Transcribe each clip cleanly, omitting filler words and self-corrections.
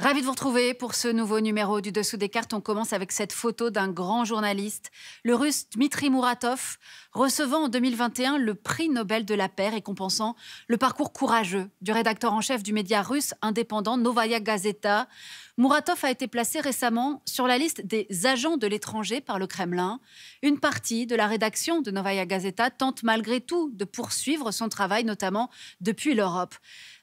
Ravi de vous retrouver pour ce nouveau numéro du Dessous des cartes. On commence avec cette photo d'un grand journaliste, le russe Dmitri Muratov, recevant en 2021 le prix Nobel de la paix, récompensant le parcours courageux du rédacteur en chef du média russe indépendant Novaya Gazeta. Muratov a été placé récemment sur la liste des agents de l'étranger par le Kremlin. Une partie de la rédaction de Novaya Gazeta tente malgré tout de poursuivre son travail, notamment depuis l'Europe.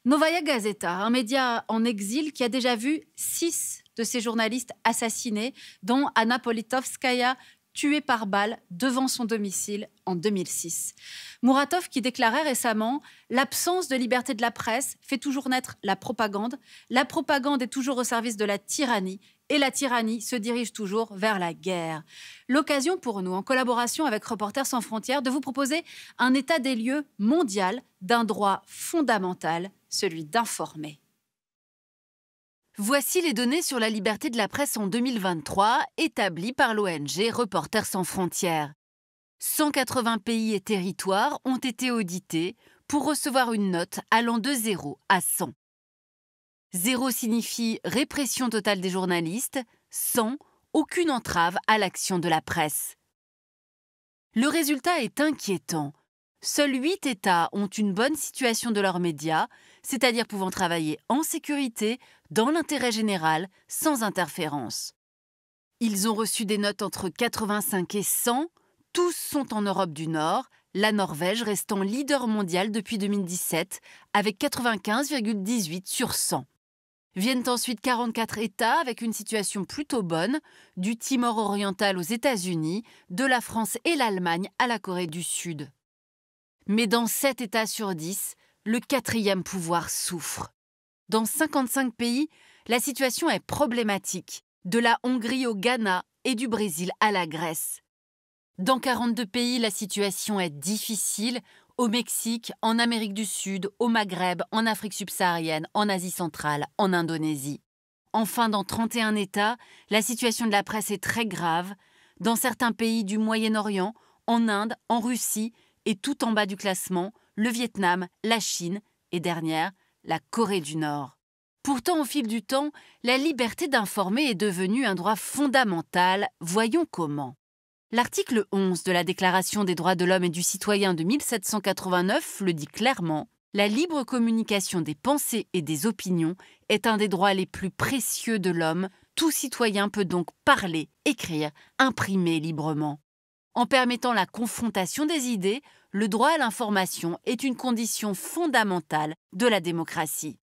Novaya Gazeta, un média en exil qui a déjà vu 6 de ses journalistes assassinés, dont Anna Politkovskaya, tuée par balle devant son domicile en 2006. Muratov qui déclarait récemment « L'absence de liberté de la presse fait toujours naître la propagande. La propagande est toujours au service de la tyrannie. Et la tyrannie se dirige toujours vers la guerre. » L'occasion pour nous, en collaboration avec Reporters sans frontières, de vous proposer un état des lieux mondial d'un droit fondamental, celui d'informer. Voici les données sur la liberté de la presse en 2023, établies par l'ONG Reporters sans frontières. 180 pays et territoires ont été audités pour recevoir une note allant de 0 à 100. 0 signifie répression totale des journalistes, 100, aucune entrave à l'action de la presse. Le résultat est inquiétant. Seuls 8 États ont une bonne situation de leurs médias, c'est-à-dire pouvant travailler en sécurité, dans l'intérêt général, sans interférence. Ils ont reçu des notes entre 85 et 100, tous sont en Europe du Nord, la Norvège restant leader mondial depuis 2017, avec 95,18 sur 100. Viennent ensuite 44 États avec une situation plutôt bonne, du Timor oriental aux États-Unis, de la France et l'Allemagne à la Corée du Sud. Mais dans 7 États sur 10, le quatrième pouvoir souffre. Dans 55 pays, la situation est problématique, de la Hongrie au Ghana et du Brésil à la Grèce. Dans 42 pays, la situation est difficile, au Mexique, en Amérique du Sud, au Maghreb, en Afrique subsaharienne, en Asie centrale, en Indonésie. Enfin, dans 31 États, la situation de la presse est très grave, dans certains pays du Moyen-Orient, en Inde, en Russie, et tout en bas du classement, le Vietnam, la Chine et dernière, la Corée du Nord. Pourtant, au fil du temps, la liberté d'informer est devenue un droit fondamental. Voyons comment. L'article 11 de la Déclaration des droits de l'homme et du citoyen de 1789 le dit clairement. La libre communication des pensées et des opinions est un des droits les plus précieux de l'homme. Tout citoyen peut donc parler, écrire, imprimer librement. En permettant la confrontation des idées, le droit à l'information est une condition fondamentale de la démocratie.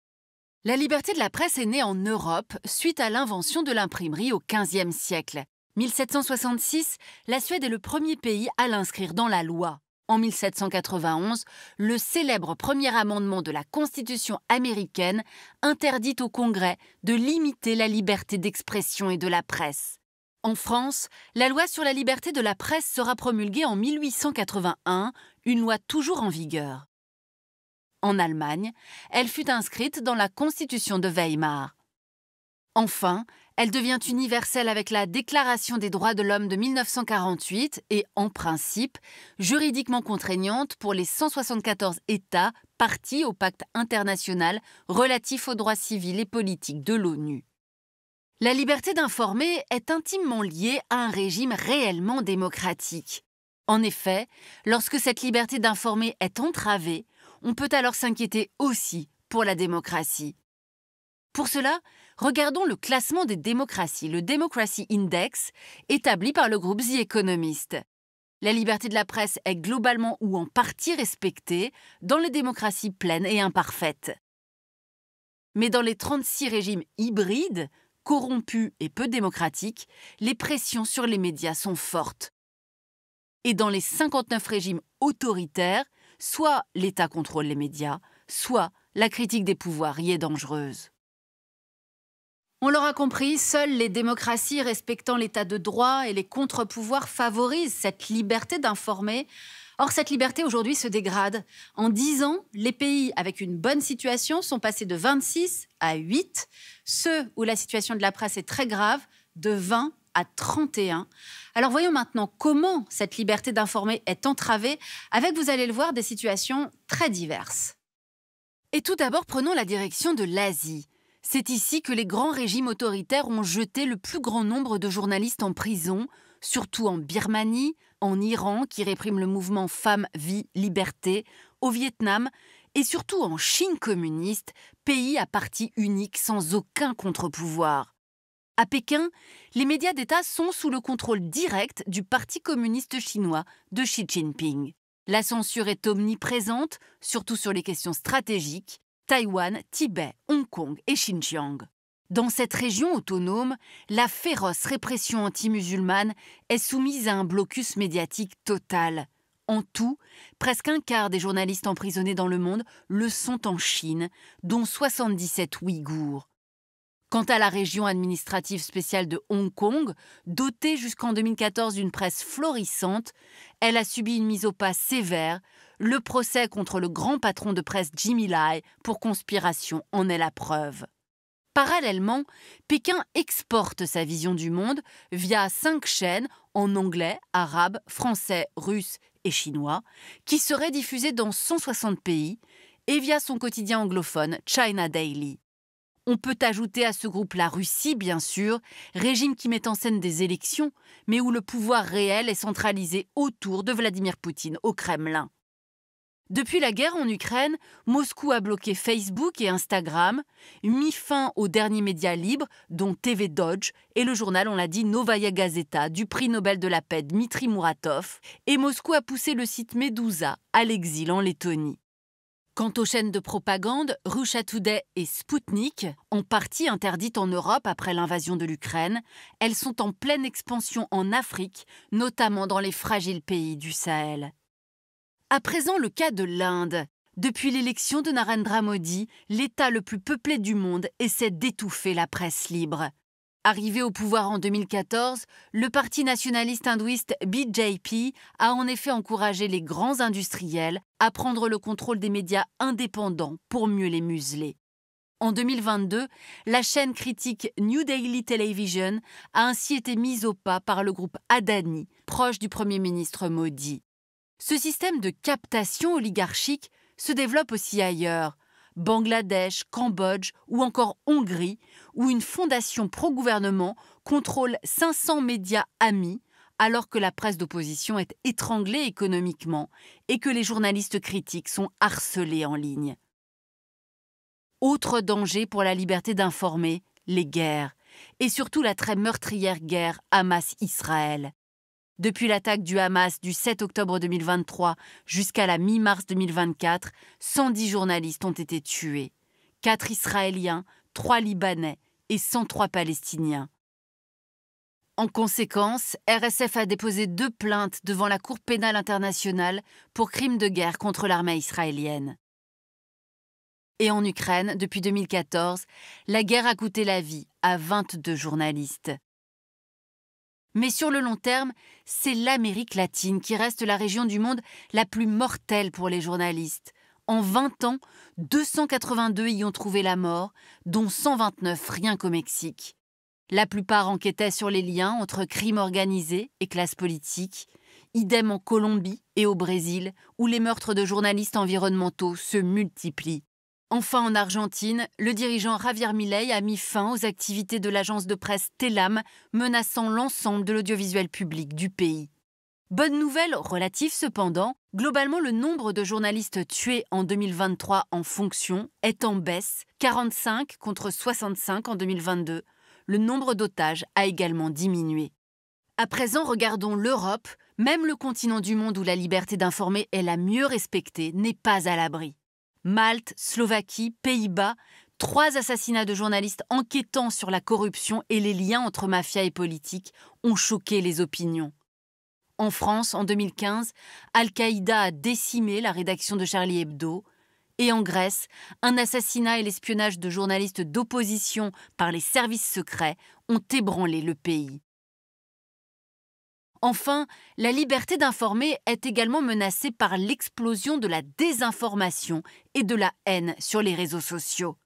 La liberté de la presse est née en Europe suite à l'invention de l'imprimerie au XVe siècle. 1766, la Suède est le premier pays à l'inscrire dans la loi. En 1791, le célèbre premier amendement de la Constitution américaine interdit au Congrès de limiter la liberté d'expression et de la presse. En France, la loi sur la liberté de la presse sera promulguée en 1881, une loi toujours en vigueur. En Allemagne, elle fut inscrite dans la Constitution de Weimar. Enfin, elle devient universelle avec la Déclaration des droits de l'homme de 1948 et, en principe, juridiquement contraignante pour les 174 États partis au pacte international relatif aux droits civils et politiques de l'ONU. La liberté d'informer est intimement liée à un régime réellement démocratique. En effet, lorsque cette liberté d'informer est entravée, on peut alors s'inquiéter aussi pour la démocratie. Pour cela, regardons le classement des démocraties, le Democracy Index, établi par le groupe The Economist. La liberté de la presse est globalement ou en partie respectée dans les démocraties pleines et imparfaites. Mais dans les 36 régimes hybrides, corrompus et peu démocratiques, les pressions sur les médias sont fortes. Et dans les 59 régimes autoritaires, soit l'État contrôle les médias, soit la critique des pouvoirs y est dangereuse. On l'aura compris, seules les démocraties respectant l'état de droit et les contre-pouvoirs favorisent cette liberté d'informer. Or, cette liberté aujourd'hui se dégrade. En 10 ans, les pays avec une bonne situation sont passés de 26 à 8. Ceux où la situation de la presse est très grave, de 20 à 31. Alors voyons maintenant comment cette liberté d'informer est entravée avec, vous allez le voir, des situations très diverses. Et tout d'abord, prenons la direction de l'Asie. C'est ici que les grands régimes autoritaires ont jeté le plus grand nombre de journalistes en prison, surtout en Birmanie, en Iran qui réprime le mouvement Femmes, Vie, Liberté, au Vietnam et surtout en Chine communiste, pays à parti unique sans aucun contre-pouvoir. À Pékin, les médias d'État sont sous le contrôle direct du Parti communiste chinois de Xi Jinping. La censure est omniprésente, surtout sur les questions stratégiques, Taïwan, Tibet, Hong Kong et Xinjiang. Dans cette région autonome, la féroce répression anti-musulmane est soumise à un blocus médiatique total. En tout, presque un quart des journalistes emprisonnés dans le monde le sont en Chine, dont 77 Ouïghours. Quant à la région administrative spéciale de Hong Kong, dotée jusqu'en 2014 d'une presse florissante, elle a subi une mise au pas sévère. Le procès contre le grand patron de presse Jimmy Lai pour conspiration en est la preuve. Parallèlement, Pékin exporte sa vision du monde via 5 chaînes en anglais, arabe, français, russe et chinois, qui seraient diffusées dans 160 pays, et via son quotidien anglophone China Daily. On peut ajouter à ce groupe la Russie, bien sûr, régime qui met en scène des élections, mais où le pouvoir réel est centralisé autour de Vladimir Poutine au Kremlin. Depuis la guerre en Ukraine, Moscou a bloqué Facebook et Instagram, mis fin aux derniers médias libres, dont TV Dodge et le journal, on l'a dit, Novaya Gazeta, du prix Nobel de la paix Dmitri Muratov, et Moscou a poussé le site Medusa à l'exil en Lettonie. Quant aux chaînes de propagande, Russia Today et Sputnik, en partie interdites en Europe après l'invasion de l'Ukraine, elles sont en pleine expansion en Afrique, notamment dans les fragiles pays du Sahel. À présent, le cas de l'Inde. Depuis l'élection de Narendra Modi, l'État le plus peuplé du monde essaie d'étouffer la presse libre. Arrivé au pouvoir en 2014, le parti nationaliste hindouiste BJP a en effet encouragé les grands industriels à prendre le contrôle des médias indépendants pour mieux les museler. En 2022, la chaîne critique New Daily Television a ainsi été mise au pas par le groupe Adani, proche du Premier ministre Modi. Ce système de captation oligarchique se développe aussi ailleurs. Bangladesh, Cambodge ou encore Hongrie, où une fondation pro-gouvernement contrôle 500 médias amis, alors que la presse d'opposition est étranglée économiquement et que les journalistes critiques sont harcelés en ligne. Autre danger pour la liberté d'informer, les guerres, et surtout la très meurtrière guerre Hamas-Israël. Depuis l'attaque du Hamas du 7 octobre 2023 jusqu'à la mi-mars 2024, 110 journalistes ont été tués. 4 Israéliens, 3 Libanais et 103 Palestiniens. En conséquence, RSF a déposé 2 plaintes devant la Cour pénale internationale pour crimes de guerre contre l'armée israélienne. Et en Ukraine, depuis 2014, la guerre a coûté la vie à 22 journalistes. Mais sur le long terme, c'est l'Amérique latine qui reste la région du monde la plus mortelle pour les journalistes. En 20 ans, 282 y ont trouvé la mort, dont 129 rien qu'au Mexique. La plupart enquêtaient sur les liens entre crimes organisés et classe politique. Idem en Colombie et au Brésil, où les meurtres de journalistes environnementaux se multiplient. Enfin, en Argentine, le dirigeant Javier Milei a mis fin aux activités de l'agence de presse Telam, menaçant l'ensemble de l'audiovisuel public du pays. Bonne nouvelle relative cependant, globalement le nombre de journalistes tués en 2023 en fonction est en baisse, 45 contre 65 en 2022. Le nombre d'otages a également diminué. À présent, regardons l'Europe. Même le continent du monde où la liberté d'informer est la mieux respectée n'est pas à l'abri. Malte, Slovaquie, Pays-Bas, 3 assassinats de journalistes enquêtant sur la corruption et les liens entre mafia et politique ont choqué les opinions. En France, en 2015, Al-Qaïda a décimé la rédaction de Charlie Hebdo. Et en Grèce, un assassinat et l'espionnage de journalistes d'opposition par les services secrets ont ébranlé le pays. Enfin, la liberté d'informer est également menacée par l'explosion de la désinformation et de la haine sur les réseaux sociaux.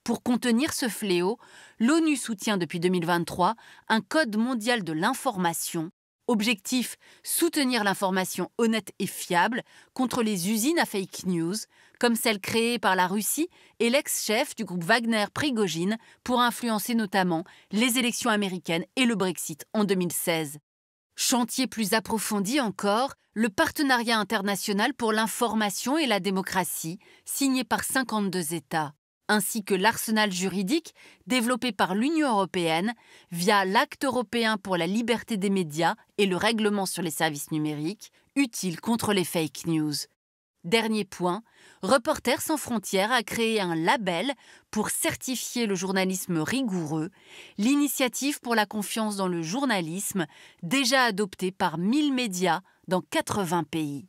Pour contenir ce fléau, l'ONU soutient depuis 2023 un code mondial de l'information, Objectif, soutenir l'information honnête et fiable contre les usines à fake news, comme celle créée par la Russie et l'ex-chef du groupe Wagner Prigojine pour influencer notamment les élections américaines et le Brexit en 2016. Chantier plus approfondi encore, le partenariat international pour l'information et la démocratie, signé par 52 États, ainsi que l'arsenal juridique développé par l'Union européenne via l'Acte européen pour la liberté des médias et le règlement sur les services numériques, utile contre les fake news. Dernier point, Reporters sans frontières a créé un label pour certifier le journalisme rigoureux, l'initiative pour la confiance dans le journalisme, déjà adoptée par 1000 médias dans 80 pays.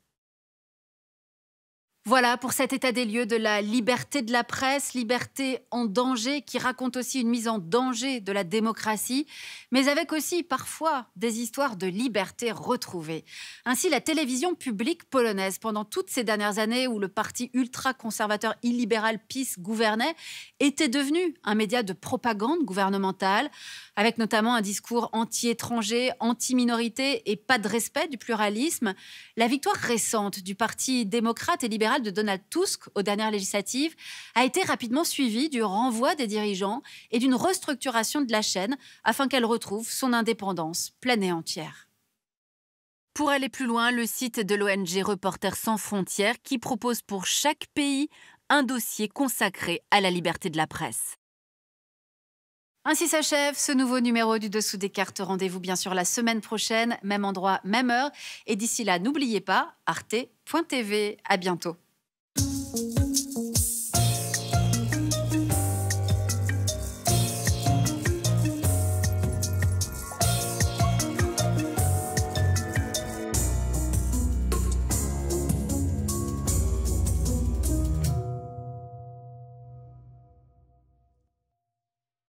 Voilà pour cet état des lieux de la liberté de la presse, liberté en danger, qui raconte aussi une mise en danger de la démocratie, mais avec aussi parfois des histoires de liberté retrouvée. Ainsi, la télévision publique polonaise, pendant toutes ces dernières années où le parti ultra-conservateur illibéral PiS gouvernait, était devenue un média de propagande gouvernementale, avec notamment un discours anti-étranger, anti-minorité et pas de respect du pluralisme. La victoire récente du parti démocrate et libéral de Donald Tusk aux dernières législatives a été rapidement suivie du renvoi des dirigeants et d'une restructuration de la chaîne afin qu'elle retrouve son indépendance pleine et entière. Pour aller plus loin, le site de l'ONG Reporters sans frontières qui propose pour chaque pays un dossier consacré à la liberté de la presse. Ainsi s'achève ce nouveau numéro du Dessous des cartes. Rendez-vous bien sûr la semaine prochaine, même endroit, même heure. Et d'ici là, n'oubliez pas, arte.tv. À bientôt.